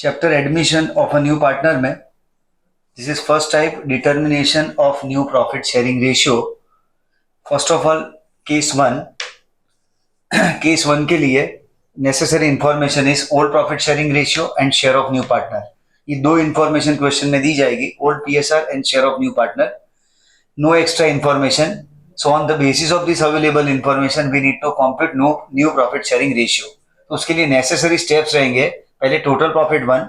Chapter admission of a new partner में this is first type determination of new profit sharing ratio. First of all case one के लिए necessary information is old profit sharing ratio and share of new partner. ये दो information question में दी जाएगी, old PSR and share of new partner. No extra information. So on the basis of this available information we need to compute new profit sharing ratio. तो उसके लिए necessary steps रहेंगे, पहले टोटल प्रॉफिट 1,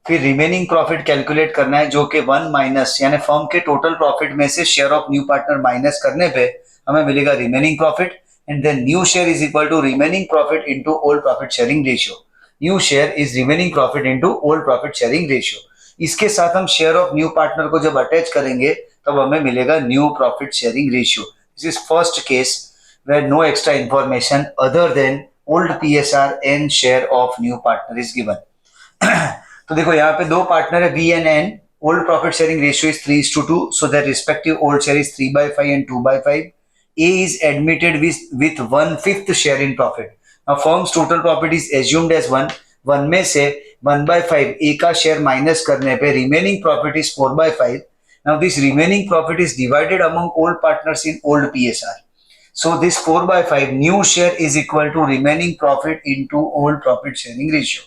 फिर remaining profit calculate करना है जो कि 1 माइनस यानी फर्म के टोटल प्रॉफिट में से share of new partner minus करने पे हमें मिलेगा remaining profit, and then new share is equal to remaining profit into old profit sharing ratio. New share is remaining profit into old profit sharing ratio. इसके साथ हम share of new partner को जब attach करेंगे तब हमें मिलेगा new profit sharing ratio. This is first case where no extra information other than old PSR and share of new partner is given. तो देखो यहाँ पे दो पार्टनर है V and N. Old profit sharing ratio is 3:2, so their respective old share is 3/5 and 2/5. A is admitted with 1/5 share in profit. Now firm's total profit is assumed as 1. 1 में से 1/5 A का share minus करने पे remaining profit is 4/5. Now this remaining profit is divided among old partners in old PSR. So this 4/5 new share is equal to remaining profit into old profit sharing ratio.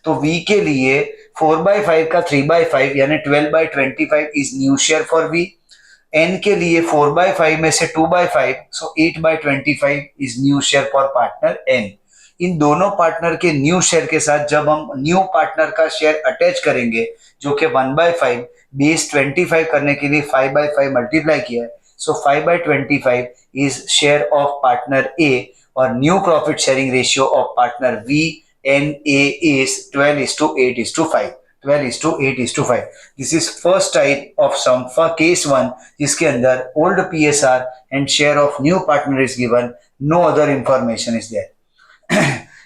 तो V के लिए 4/5 का 3/5 यानी 12/25 is new share for V. N के लिए 4/5 में से 2/5 so 8/25 is new share for partner N. इन दोनों पार्टनर के न्यू शेयर के साथ जब हम न्यू पार्टनर का शेयर अटैच करेंगे जो कि 1/5 बेस 25 करने के लिए 5/5 मल्टीप्लाई किया है, so 5/25 is share of partner A or new profit sharing ratio of partner V and A is 12:8:5. 12:8:5. This is first type of sum for case 1 जिसके अंदर old PSR and share of new partner is given, no other information is there.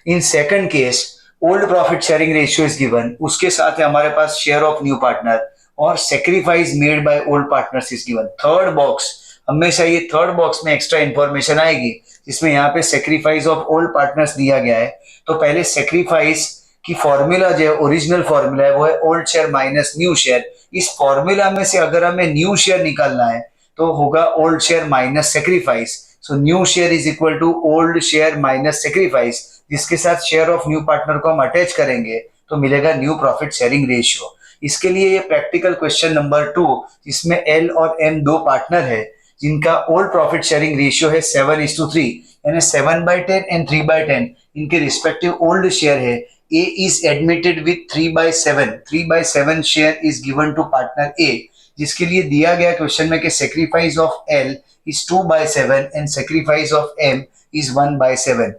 In second case old profit sharing ratio is given, उसके साथ हमारे पास share of new partner और sacrifice made by old partners is given. Third box, हमेशा ये third box में extra information आएगी जिसमें यहाँ पे सेक्रीफाइस ऑफ ओल्ड पार्टनर्स दिया गया है। तो पहले सेक्रीफाइस की फॉर्मूला जो है ओरिजिनल फॉर्मूला है वो है old share minus new share. इस फॉर्मूला में से अगर हमें न्यू शेयर निकालना है तो होगा old share minus sacrifice. So new share is equal to old share minus sacrifice, जिसके साथ शेयर ऑफ न्यू पार्टनर को हम अटैच करेंगे तो मिलेगा न्यू प्रॉफिट शेयरिंग रेशियो। इसके लिए ये प्रैक्टिकल क्वेश्चन नंबर 2 जिसमें L और M दो पार्टनर है जिनका ओल्ड प्रॉफिट शेयरिंग रेशियो है 7:3 यानी 7/10 एंड 3/10 इनके रिस्पेक्टिव ओल्ड शेयर है। A is admitted with 3/7. 3/7 share is given to partner A, जिसके लिए दिया गया क्वेश्चन में कि sacrifice of L is 2/7 and sacrifice of M is 1/7।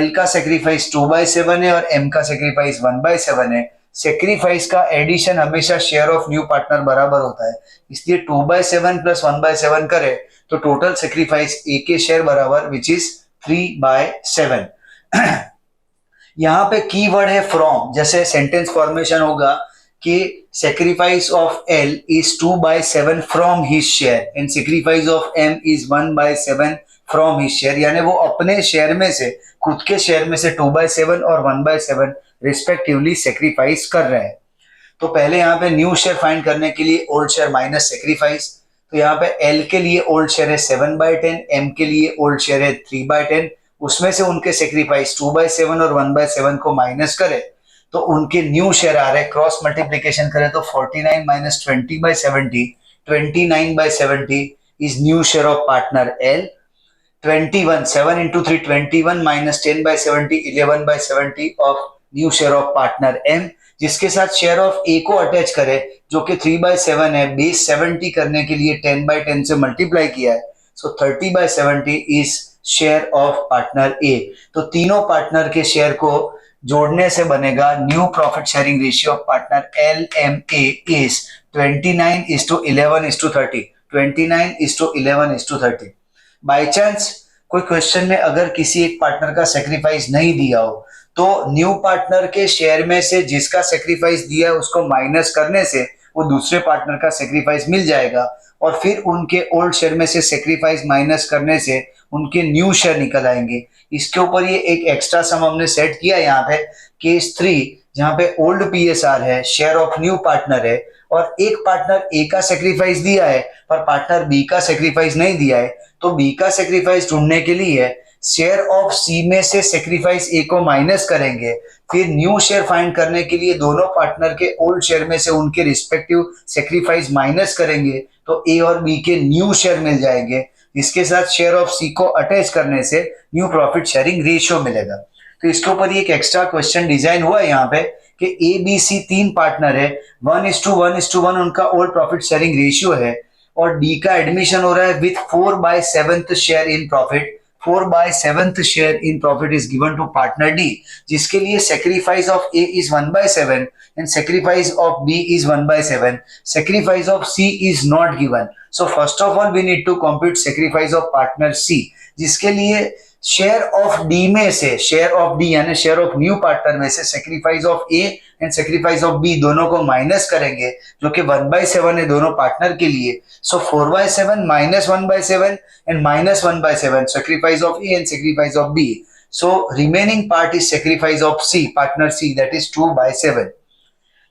L का सेक्रीफाइस 2/7 है और M का सेक्रीफाइस 1/7 है। सेक्रीफाइस का एडिशन हमेशा शेयर ऑफ न्यू पार्टनर बराबर होता है, इसलिए 2/7 प्लस 1/7 करे तो टोटल सेक्रीफाइस A के शेयर बराबर विच इज 3/7। यहाँ पे कीवर्ड है फ्रॉम, जैसे सेंटेंस फॉर्मेशन होगा कि sacrifice of L is 2/7 from his share and sacrifice of M is 1/7 from his share, यानी वो अपने शेयर में से खुद के शेयर में से 2/7 और 1/7 रिस्पेक्टिवली सेक्रीफाइस कर रहे हैं। तो पहले यहाँ पे न्यू शेयर फाइंड करने के लिए ओल्ड शेयर माइनस सेक्रीफाइस, तो यहाँ पे L के लिए ओल्ड शेयर है 7/10, M के लिए ओल्ड शेयर है 3/10, उसमें से उनके सेक्रीफाइस 2/7 और 1/7 को माइनस करे तो उनके न्यू शेयर आ रहे हैं, क्रॉस मल्टीप्लीकेशन करें तो 49 minus 20/70, 29/70 is new share of partner L। 21 7 into 3 21 minus 10/70 11/70 of new share of partner M, जिसके साथ शेयर ऑफ A को अटैच करे जो कि 3/7 है, बेस 70 करने के लिए 10/10 से मल्टीप्लाई किया है, सो 30/70 is share of partner A। तो तीनों पार्टनर के शेयर को जोड़ने से बनेगा new profit sharing ratio of partner LMA is 29:11:30। 29:11:30। By chance कोई क्वेश्चन में अगर किसी एक पार्टनर का सेक्रीफाइस नहीं दिया हो तो न्यू पार्टनर के शेयर में से जिसका सेक्रीफाइस दिया है उसको माइनस करने से वो दूसरे पार्टनर का सेक्रीफाइस मिल जाएगा और फिर उनके ओल्ड शेयर में से सेक्रीफाइस माइनस करने से उनके न्यू शेयर निकल आएंगे। इसके ऊपर ये एक एक्स्ट्रा सम हमने सेट किया यहाँ पे केस 3 जहां पे ओल्ड पीएसआर है, शेयर ऑफ न्यू पार्टनर है, और एक पार्टनर ए का सेक्रीफाइस दिया है पर पार्टनर बी का सेक्रीफाइस नहीं दिया है, तो बी का सेक्रीफाइस ढूंढने के लिए शेयर ऑफ सी में से सेक्रीफाइस ए को माइनस करेंगे, फिर न्यू शेयर फाइंड करने के लिए दोनों पार्टनर के ओल्ड शेयर में से उनके रिस्पेक्टिव सेक्रीफाइस माइनस करेंगे तो ए और बी के न्यू शेयर मिल जाएंगे, जिसके साथ शेयर ऑफ सी को अटैच करने से न्यू प्रॉफिट शेयरिंग रेशियो मिलेगा। तो इसके ऊपर एक एक्स्ट्रा क्वेश्चन डिजाइन हुआ है यहाँ पे कि ए बी सी तीन पार्टनर है, 1:1:1 उनका ओल्ड प्रॉफिट शेयरिंग रेशियो है, और डी का एडमिशन हो रहा है with 4/7 share in profit. 4/7 share in profit is given to partner D, जिसके लिए sacrifice of A is 1/7 and sacrifice of B is 1/7। Sacrifice of C is not given, so first of all we need to compute sacrifice of partner C, जिसके लिए share of D में से, share of D यानी share of new partner में से sacrifice of A and sacrifice of B दोनों को minus करेंगे, जो कि 1/7 है दोनों पार्टनर के लिए। So 4/7 minus 1/7 and minus 1/7 sacrifice of A and sacrifice of B. So remaining part is sacrifice of C, partner C, that is 2/7।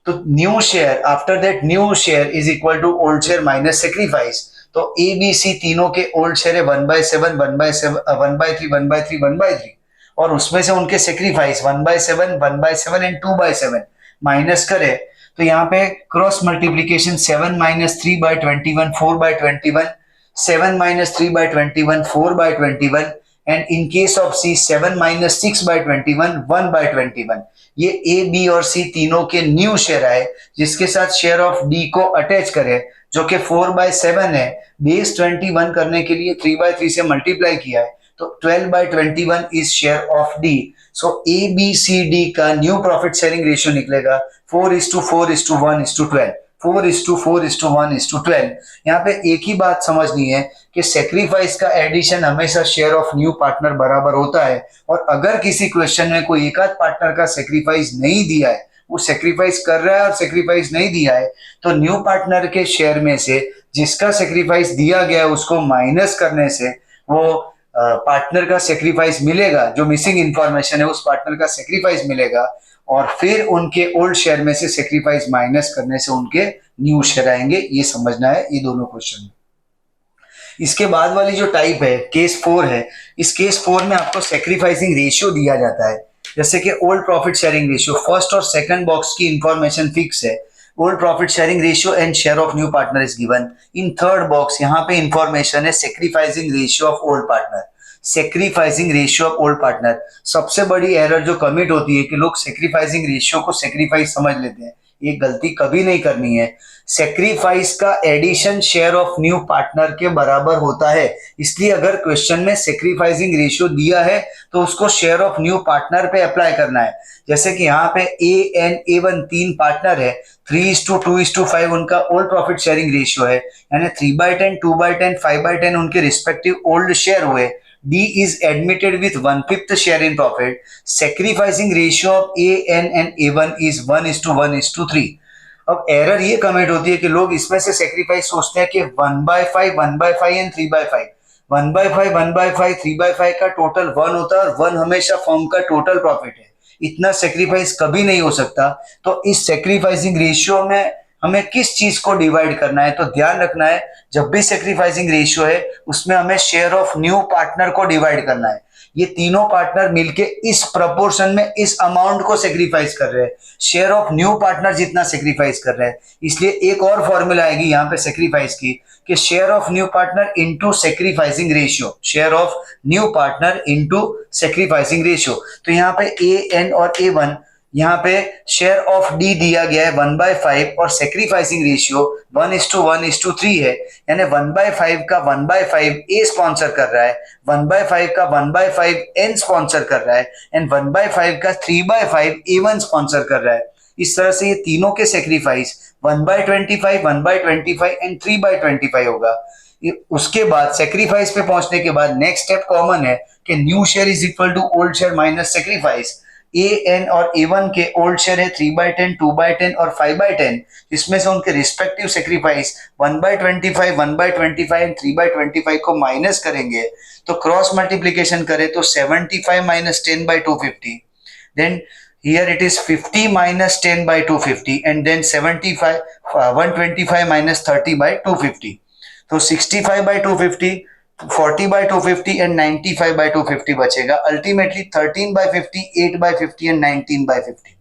तो new share, after that new share is equal to old share minus sacrifice. तो A B सी तीनों के old share है 1/7, 1/7, 1/3, 1/3, 1/3, और उसमें से उनके sacrifice 1/7, 1/7 and 2/7 minus करे तो यहाँ पे cross multiplication 7 - 3/21, 4/21, 7 - 3/21, 4/21, and in case of C 7 - 6/21, 1/21। ये ए बी और सी तीनों के न्यू शेयर आए, जिसके साथ शेयर ऑफ डी को अटैच करे, जो कि 4/7 है। बेस 21 करने के लिए 3/3 से मल्टीप्लाई किया है, तो 12/21 is share of D. So A B C D का न्यू प्रॉफिट शेयरिंग रेशियो निकलेगा 4:4:1:12, 4:4:1:12। यहाँ पे एक ही बात समझनी है कि सेक्रीफाइस का एडिशन हमेशा शेयर ऑफ न्यू पार्टनर बराबर होता है, और अगर किसी क्वेश्चन में कोई एक आध पार्टनर का सेक्रीफाइस नहीं दिया है, वो सेक्रीफाइस कर रहा है और सेक्रीफाइस नहीं दिया है, तो न्यू पार्टनर के शेयर में से जिसका सेक्रीफाइस दिया गया है उसको माइनस करने से वो पार्टनर का सेक्रीफाइस मिलेगा, जो मिसिंग इंफॉर्मेशन है उस पार्टनर का सेक्रीफाइस मिलेगा, और फिर उनके ओल्ड शेयर में से सेक्रीफाइस माइनस करने से उनके न्यू शेयर आएंगे। ये समझना है ये दोनों क्वेश्चन। इसके बाद वाली जो टाइप है केस 4 है, इस केस 4 में आपको सेक्रीफाइसिंग रेशियो दिया जाता है, जैसे कि old profit sharing ratio, first और सेकंड बॉक्स की इंफॉर्मेशन फिक्स है, old profit sharing ratio and share of new partner is given. In third box यहाँ पे इंफॉर्मेशन है sacrificing ratio of old partner. Sacrificing ratio of old partner, सबसे बड़ी error जो commit होती है कि लोग सेक्रीफाइसिंग रेशियो को सेक्रीफाइस समझ लेते हैं, ये गलती कभी नहीं करनी है। सेक्रीफाइस का addition share of new partner के बराबर होता है, इसलिए अगर क्वेश्चन में सेक्रीफाइसिंग रेशियो दिया है तो उसको शेयर ऑफ न्यू पार्टनर पे अप्लाई करना है। जैसे कि यहाँ पे ए एंड A1 तीन पार्टनर है, 3:2:5 उनका ओल्ड प्रॉफिट शेयरिंग रेशियो है, यानी 3/10, 2/10, 5/10 उनके रिस्पेक्टिव ओल्ड शेयर हुए। D is admitted with 1/5 share in profit. Sacrificing ratio of AN and A1 is 1:1:3. अब एरर ये कमेंट होती है कि लोग इसमें से सेक्रीफाइस सोचते हैं कि 1/5, 1/5 एंड 3/5, 1/5, 1/5, 3/5 का टोटल 1 होता है, और 1 हमेशा फर्म का टोटल प्रॉफिट है, इतना सेक्रीफाइस कभी नहीं हो सकता। तो इस सेक्रीफाइसिंग रेशियो में हमें किस चीज को डिवाइड करना है, तो ध्यान रखना है जब भी सेक्रीफाइसिंग रेशियो है उसमें हमें शेयर ऑफ न्यू पार्टनर को डिवाइड करना है। ये तीनों पार्टनर मिलके इस प्रपोर्शन में इस अमाउंट को सेक्रीफाइस कर रहे हैं, शेयर ऑफ न्यू पार्टनर जितना सेक्रीफाइस कर रहे हैं। इसलिए एक और फॉर्मूला आएगी यहाँ पे सेक्रीफाइस की कि share of new partner into sacrificing ratio, share of new partner into sacrificing ratio. तो यहाँ पे AN और A1, यहाँ पे शेयर ऑफ डी दिया गया है 1/5 और सेक्रीफाइसिंग रेशियो 1:1:3 है, यानी 1/5 का 1/5 ए स्पॉन्सर कर रहा है, 1/5 का 1/5 एन स्पॉन्सर कर रहा है, एंड 1/5 का 3/5 A1 स्पॉन्सर कर रहा है। इस तरह से ये तीनों के सेक्रीफाइस 1/25, 1/25 एंड 3/25 होगा। उसके बाद सेक्रीफाइस पे पहुंचने के बाद नेक्स्ट स्टेप कॉमन है कि new share is equal to old share minus sacrifice. AN और A1 के ओल्ड शेयर है 3/10, 2/10 और 5/10, जिसमें से उनके रिस्पेक्टिव सेक्रीफाइस 1/25, 1/25 एंड 3/25 को माइनस करेंगे, तो क्रॉस मल्टीप्लीकेशन करें तो 75 - 10/250। Then here it is 50 minus 10 by 250 and then 75 125 minus 30 by 250. तो 65 by 250, 40 by 250 and 95 by 250 बचेगा. Ultimately 13 by 50, 8 by 50 and 19 by 50.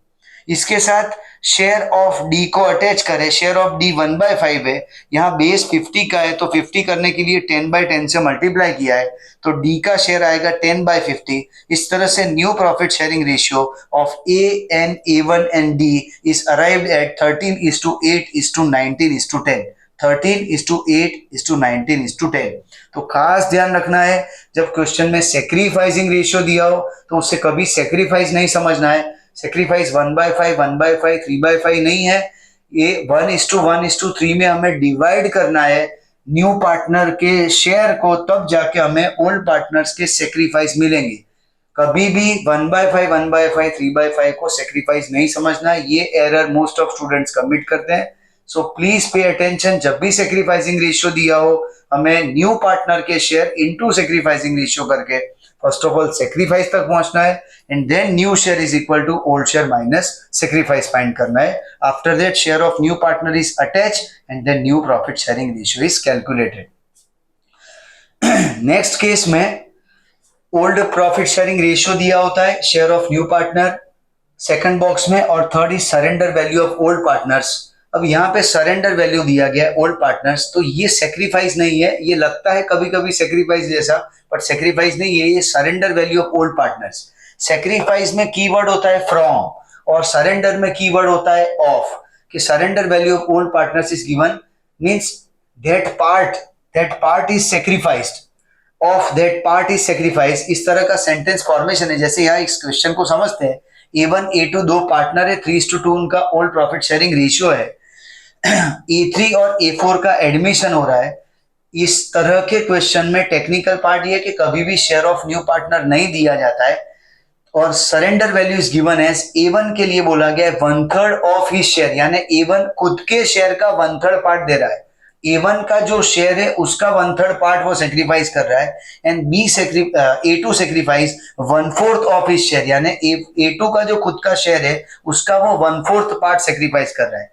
इसके साथ शेयर ऑफ डी को अटैच करें. शेयर ऑफ डी 1/5 है, यहाँ बेस 50 का है तो 50 करने के लिए 10/10 से मल्टीप्लाई किया है तो डी का शेयर आएगा 10/50. इस तरह से new profit sharing ratio of A N A1 and D is arrived at 13:8:19:10. 13:8:19:10. तो खास ध्यान रखना है जब क्वेश्चन में सेक्रीफाइसिंग रेशियो दिया हो तो उससे कभी सेक्रीफाइस नहीं समझना है. सेक्रीफाइस 1/5, 1/5, 3/5 नहीं है. ये 1:1:3 में हमें डिवाइड करना है न्यू पार्टनर के शेयर को, तब जाके हमें ओल्ड पार्टनर्स के सेक्रीफाइस मिलेंगे. कभी भी 1/5, 1/5, 3/5 को सेक्रीफाइस नहीं समझना. ये error most of students commit करते हैं. So please pay attention. जब भी सेक्रीफाइसिंग रेशियो दिया हो हमें न्यू पार्टनर के शेयर इनटू सेक्रीफाइसिंग रेशियो करके फर्स्ट ऑफ ऑल सेक्रीफाइस तक पहुंचना है and then new share is equal to old share minus sacrifice find करना है. After that share of new partner is attach and then new profit sharing ratio is calculated. Next case में old profit sharing ratio दिया होता है, share of new partner second box में, और third is surrender value of old partners. अब यहाँ पे surrender value दिया गया है ओल्ड पार्टनर्स, तो ये सेक्रीफाइस नहीं है. ये लगता है कभी कभी सेक्रीफाइस जैसा, बट सेक्रीफाइस नहीं है. ये surrender value of old partners. Sacrifice में कीवर्ड होता है फ्रॉम और सरेंडर में कीवर्ड होता है ऑफ. कि surrender value of old partners is given means that part is sacrificed, of that part is sacrifice. इस तरह का सेंटेंस फॉर्मेशन है. जैसे यहाँ इस क्वेश्चन को समझते हैं. A1 A2 दो पार्टनर है, 3:2 उनका ओल्ड प्रॉफिट शेयरिंग रेशियो है. A3 और A4 का एडमिशन हो रहा है. इस तरह के क्वेश्चन में टेक्निकल पार्ट ये है कि कभी भी शेयर ऑफ न्यू पार्टनर नहीं दिया जाता है और surrender value is given as A1 के लिए बोला गया है 1/3 ऑफ हिज शेयर, यानी A1 खुद के शेयर का 1/3 पार्ट दे रहा है. A1 का जो शेयर है उसका 1/3 पार्ट वो सेक्रीफाइस कर रहा है and A2 sacrifice 1/4 of his share, यानी A2 का जो खुद का शेयर है उसका वो 1/4 पार्ट सेक्रीफाइस कर रहा है.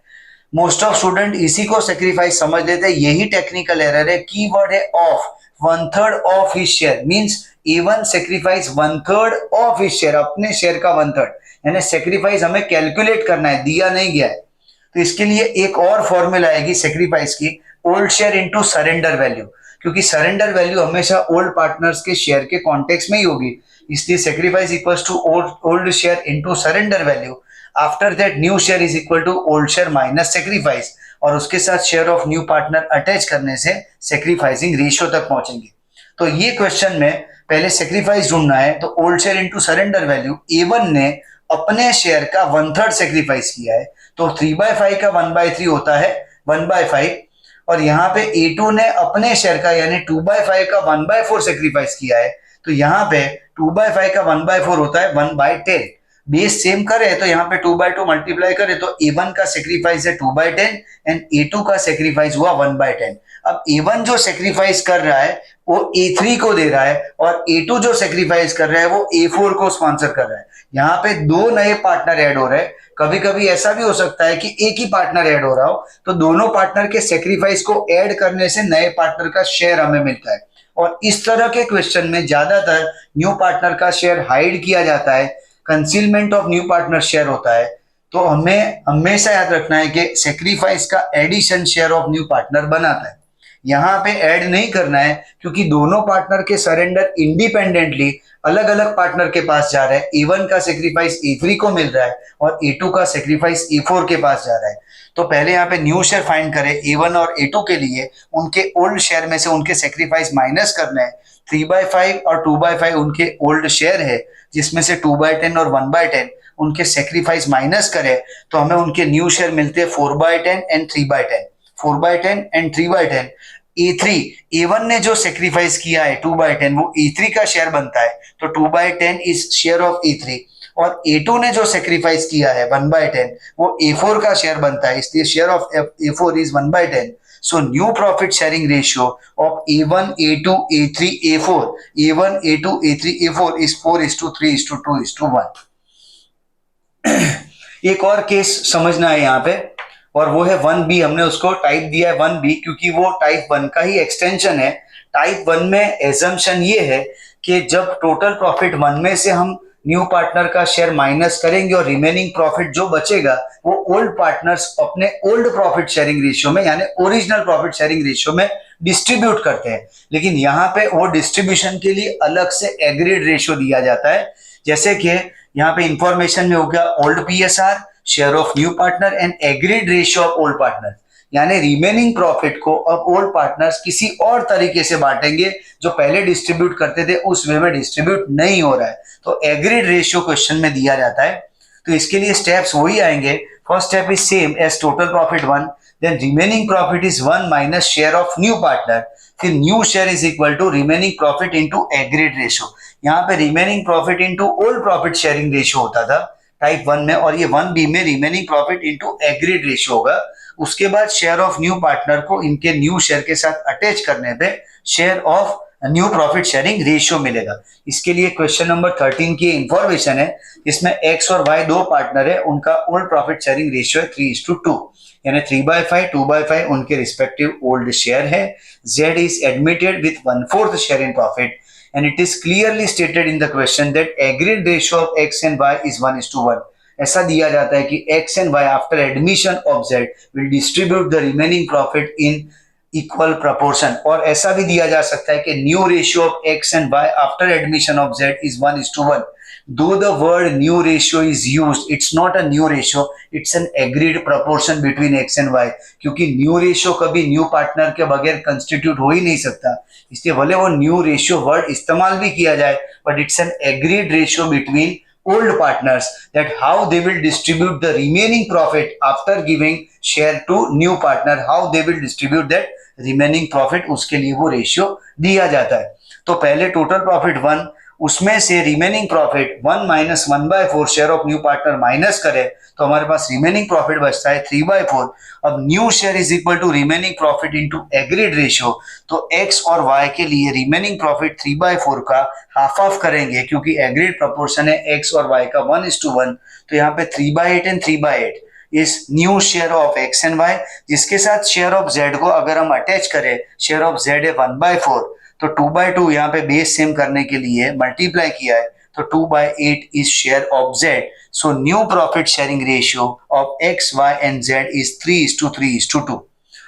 मोस्ट ऑफ स्टूडेंट इसी को सेक्रीफाइस समझ लेते हैं. यही टेक्निकल एरर है. कीवर्ड है of. 1/3 of his share means A1 sacrifice 1/3 of his share, अपने शेयर का 1/3, यानी सेक्रीफाइस हमें कैलकुलेट करना है, दिया नहीं गया है. तो इसके लिए एक और फॉर्मूला आएगी सेक्रीफाइस की, old share into surrender value, क्योंकि सरेंडर वैल्यू हमेशा ओल्ड पार्टनर्स के शेयर के कॉन्टेक्स्ट में ही होगी. इसलिए sacrifice equals to old share into surrender value. After that new share is equal to old share minus sacrifice, और उसके साथ share of new partner attach करने से सेक्रीफाइसिंग रेशियो तक पहुंचेंगे. तो ये क्वेश्चन में पहले सेक्रीफाइस ढूंढना है. तो old share into surrender value, A1 ने अपने शेयर का 1/3 सेक्रीफाइस किया है तो 3/5 का 1/3 होता है 1/5, और यहाँ पे A2 ने अपने शेयर का यानी 2/5 का 1/4 सेक्रीफाइस किया है तो यहाँ पे 2/5 का 1/4 होता है 1/10. बेस सेम करे तो यहाँ पे 2/2 मल्टीप्लाई करे तो A1 का सेक्रीफाइस है 2/10 एंड A2 का सेक्रीफाइस हुआ 1/10. अब A1 जो सेक्रीफाइस कर रहा है वो A3 को दे रहा है और A2 जो सेक्रीफाइस कर रहा है वो A4 को स्पॉन्सर कर रहा है. यहाँ पे दो नए पार्टनर ऐड हो रहे हैं. कभी कभी ऐसा भी हो सकता है कि एक ही पार्टनर ऐड हो रहा हो, तो दोनों पार्टनर के सेक्रीफाइस को ऐड करने से नए पार्टनर का शेयर हमें मिलता है. और इस तरह के क्वेश्चन में ज्यादातर न्यू पार्टनर का शेयर हाइड किया जाता है, concealment of new partner share होता है. तो हमें हमेशा याद रखना है कि सेक्रीफाइस का addition share of new partner बनाता है. यहाँ पे ऐड नहीं करना है क्योंकि दोनों पार्टनर के सरेंडर इंडिपेंडेंटली अलग अलग पार्टनर के पास जा रहा है. A1 का सेक्रीफाइस A3 को मिल रहा है और A2 का सेक्रीफाइस A4 के पास जा रहा है. तो पहले यहाँ पे न्यू शेयर फाइंड करें. A1 और A2 के लिए उनके ओल्ड शेयर में से उनके सेक्रीफाइस माइनस करना है. 3/5 और 2/5 उनके ओल्ड शेयर है जिसमें से 2/10 और 1/10 उनके सेक्रीफाइस माइनस करें तो हमें उनके न्यू शेयर मिलते हैं 4/10 एंड 3/10. 4/10 एंड 3/10. A1 ने जो सेक्रीफाइस किया है 2/10 वो A3 का शेयर बनता है तो 2/10 इज शेयर ऑफ A3, और A2 ने जो सेक्रीफाइस किया है 1/10 वो A4 का शेयर बनता है, इसलिए share of A4 is 1/10. So new profit sharing ratio of A1, A2, A3, A4, A1, A2, A3, A4 is 4:3:2:1. एक और केस समझना है यहाँ पे, और वो है 1B। हमने उसको टाइप दिया है 1B क्योंकि वो टाइप 1 का ही एक्सटेंशन है। टाइप 1 में एजम्पशन ये है कि जब टोटल प्रॉफिट 1 में से हम न्यू पार्टनर का शेयर माइनस करेंगे और रिमेनिंग प्रॉफिट जो बचेगा वो ओल्ड पार्टनर्स अपने ओल्ड प्रॉफिट शेयरिंग रेशियो में यानी ओरिजिनल प्रॉफिट शेयरिंग रेशियो में डिस्ट्रीब्यूट करते हैं। लेकिन यहाँ पे वो डिस्ट्रीब्यूशन के लिए अलग से एग्रीड रेशियो दिया जाता है। जैसे कि यहाँ पे इंफॉर्मेशन में हो गया old PSR, share of new partner and agreed ratio of old partner, यानी रिमेनिंग प्रॉफिट को अब ओल्ड पार्टनर्स किसी और तरीके से बांटेंगे, जो पहले डिस्ट्रीब्यूट करते थे उस वे में डिस्ट्रीब्यूट नहीं हो रहा है, तो एग्रीड रेशियो क्वेश्चन में दिया जाता है। तो इसके लिए स्टेप्स वही आएंगे। First step is same as total profit 1, then remaining profit is 1 minus share of new partner, फिर new share is equal to remaining profit into agreed ratio. यहाँ पे remaining profit into old profit sharing ratio होता था type 1 में, और ये 1B में remaining profit into agreed ratio होगा। उसके बाद शेयर ऑफ न्यू पार्टनर को इनके न्यू शेयर के साथ अटैच करने पे share of new profit sharing ratio मिलेगा। इसके लिए क्वेश्चन नंबर 13 की इंफॉर्मेशन है, इसमें एक्स और वाई दो पार्टनर है, उनका ओल्ड प्रॉफिट शेयरिंग रेशियो है 3:2, यानी 3/5 2/5 उनके रिस्पेक्टिव ओल्ड शेयर है। Z is admitted with 1/4 share in profit, and it is clearly stated in the question that agreed ratio of X and Y is 1:1। ऐसा दिया जाता है कि X and Y after admission of Z will distribute the remaining profit in equal proportion, और ऐसा भी दिया जा सकता है कि new ratio of X and Y after admission of Z is 1:1। Though the word new ratio is used, it's not a new ratio, it's an agreed proportion between X and Y, क्योंकि new ratio कभी new partner के बगैर constitute हो ही नहीं सकता, इसलिए भले वो new ratio word इस्तेमाल भी किया जाए, but it's an agreed ratio between old partners that how they will distribute the remaining profit after giving share to new partner, how they will distribute that remaining profit, उसके लिए वो ratio दिया जाता है। तो पहले total profit 1, उसमें से remaining profit 1 minus 1/4 share of new partner minus करे तो हमारे पास रिमेनिंग प्रॉफिट बचता है 3/4। अब new share is equal to remaining profit into agreed ratio, तो एक्स और वाई के लिए रिमेनिंग प्रॉफिट 3/4 का हाफ ऑफ करेंगे, क्योंकि एग्रीड प्रोपोर्शन है एक्स और वाई का 1:1, तो यहाँ पे 3/8 एंड 3/8 इस new share of X and Y, जिसके साथ शेयर ऑफ जेड को अगर हम अटैच करें, शेयर ऑफ जेड है 1/4, तो 2/2 यहाँ पे बेस सेम करने के लिए मल्टीप्लाई किया है, तो 2/8 is share of Z. So new profit sharing ratio of X Y and Z is 3:3:2।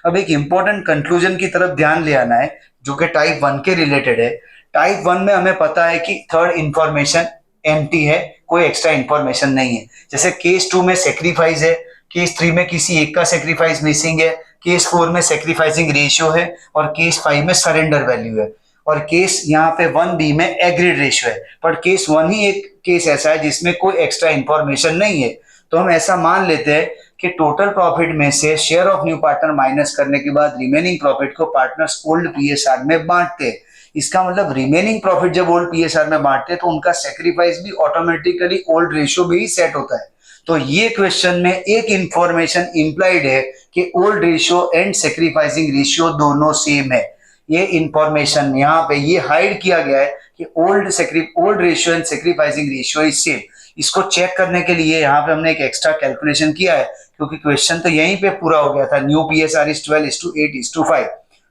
अब एक इंपॉर्टेंट कंक्लूजन की तरफ ध्यान ले आना है जो कि टाइप 1 के रिलेटेड है। टाइप 1 में हमें पता है कि थर्ड इंफॉर्मेशन एम्प्टी है, कोई एक्स्ट्रा इंफॉर्मेशन नहीं है। जैसे केस 2 में सेक्रीफाइस है, केस 3 में किसी एक का सेक्रीफाइस मिसिंग है, केस 4 में सेक्रीफाइसिंग रेशियो है, और केस 5 में सरेंडर वैल्यू है, और केस यहाँ पे 1B में एग्रीड रेशियो है। पर केस 1 ही एक केस ऐसा है जिसमें कोई एक्स्ट्रा इंफॉर्मेशन नहीं है, तो हम ऐसा मान लेते हैं कि टोटल प्रॉफिट में से share of new partner minus करने के बाद रिमेनिंग प्रॉफिट को पार्टनर्स ओल्ड पीएसआर में बांटते हैं। इसका मतलब रिमेनिंग प्रॉफिट जब ओल्ड पीएसआर में बांटते हैं तो उनका सेक्रीफाइस भी ऑटोमेटिकली ओल्ड रेशियो में ही सेट होता है। तो ये क्वेश्चन में एक इंफॉर्मेशन इंप्लाइड है कि old ratio and sacrificing ratio दोनों सेम है। ये इंफॉर्मेशन यहाँ पे ये हाइड किया गया है कि old ratio and sacrificing ratio is same. इसको चेक करने के लिए यहाँ पे हमने एक एक्स्ट्रा कैलकुलेशन किया है, क्योंकि क्वेश्चन तो यहीं पे पूरा हो गया था, न्यू पीएसआर इज 12:8:5,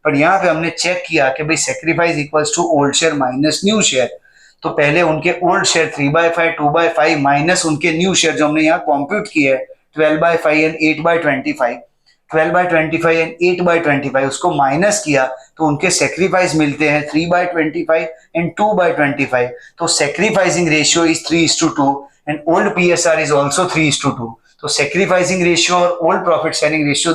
पर यहाँ पे हमने चेक किया कि भाई sacrifice equals to old share minus new share. तो पहले उनके ओल्ड शेयर 3/5 2/5 माइनस उनके न्यू शेयर जो हमने यहाँ कॉम्प्यूट किए 12/5 एंड 8/25, 12/25 एंड 8/25 उसको माइनस किया तो उनके सेक्रीफाइस मिलते हैं 3/25 एंड 2/25। तो sacrificing ratio is 3:2 and old PSR is also 3:2। तो सेक्रीफाइसिंग रेशियो और ओल्ड प्रॉफिट शेयरिंग रेशियो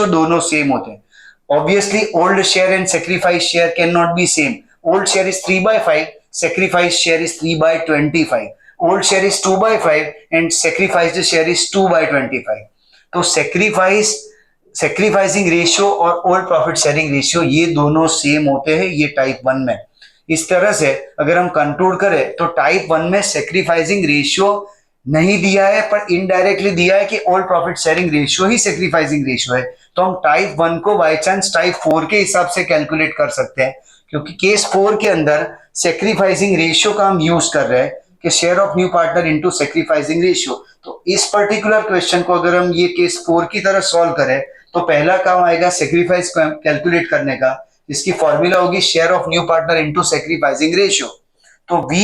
दोनों सेम होते हैं। Obviously, old share and sacrifice share cannot be same. Old share is 3/5, sacrifice share is 3/25. Old share is 2/5 and sacrificed share is 2/25. तो sacrificing ratio और old profit sharing ratio ये दोनों same होते हैं ये टाइप 1 में। इस तरह से अगर हम कंक्लूड करें तो टाइप 1 में sacrificing ratio नहीं दिया है, पर इनडायरेक्टली दिया है कि ओल्ड प्रॉफिट शेयरिंग रेशियो ही सेक्रीफाइसिंग रेशियो है। तो हम टाइप 1 को बाय चांस टाइप 4 के हिसाब से कैलकुलेट कर सकते हैं, क्योंकि केस 4 के अंदर सेक्रीफाइसिंग रेशियो का हम यूज कर रहे हैं, कि share of new partner into sacrificing ratio. तो इस पर्टिकुलर क्वेश्चन को अगर हम ये केस 4 की तरह सॉल्व करें तो पहला काम आएगा सेक्रीफाइस कैलकुलेट करने का, जिसकी फॉर्मूला होगी share of new partner into sacrificing ratio. तो V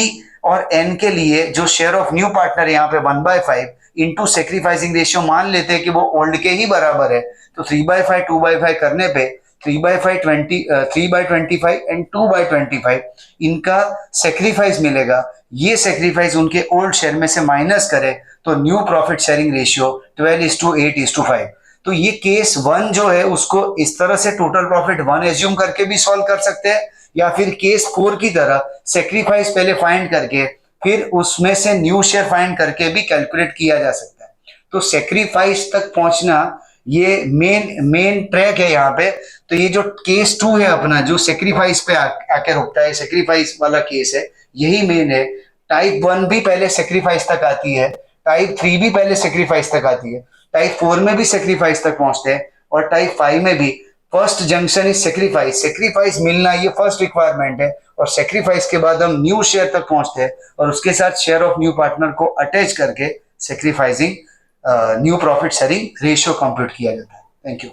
और N के लिए जो शेयर ऑफ न्यू पार्टनर यहाँ पे 1/5 इंटू सेक्रीफाइसिंग रेशियो मान लेते हैं कि वो ओल्ड के ही बराबर है, तो 3/5 2/5 करने पे 3/25 एंड 2/25 इनका सेक्रीफाइस मिलेगा। ये सेक्रीफाइस उनके ओल्ड शेयर में से माइनस करे तो न्यू प्रॉफिट शेयरिंग रेशियो 12:8:5। तो ये केस 1 जो है उसको इस तरह से टोटल प्रॉफिट 1 एज्यूम करके भी सॉल्व कर सकते हैं, या फिर केस 4 की तरह सेक्रीफाइस पहले फाइंड करके फिर उसमें से न्यू शेयर फाइंड करके भी कैलकुलेट किया जा सकता है। तो सेक्रीफाइस तक पहुंचना ये मेन ट्रैक है यहाँ पे। तो ये जो केस 2 है अपना, जो सेक्रीफाइस पे आके रुकता है, सेक्रीफाइस वाला केस है, यही मेन है। टाइप 1 भी पहले सेक्रीफाइस तक आती है, टाइप 3 भी पहले सेक्रीफाइस तक आती है, टाइप 4 में भी सेक्रीफाइस तक पहुंचते हैं, और टाइप 5 में भी। First junction is sacrifice, sacrifice मिलना ये फर्स्ट रिक्वायरमेंट है, और सेक्रीफाइस के बाद हम न्यू शेयर तक पहुंचते हैं और उसके साथ शेयर ऑफ न्यू पार्टनर को अटैच करके sacrificing new profit sharing ratio compute किया जाता है। Thank you.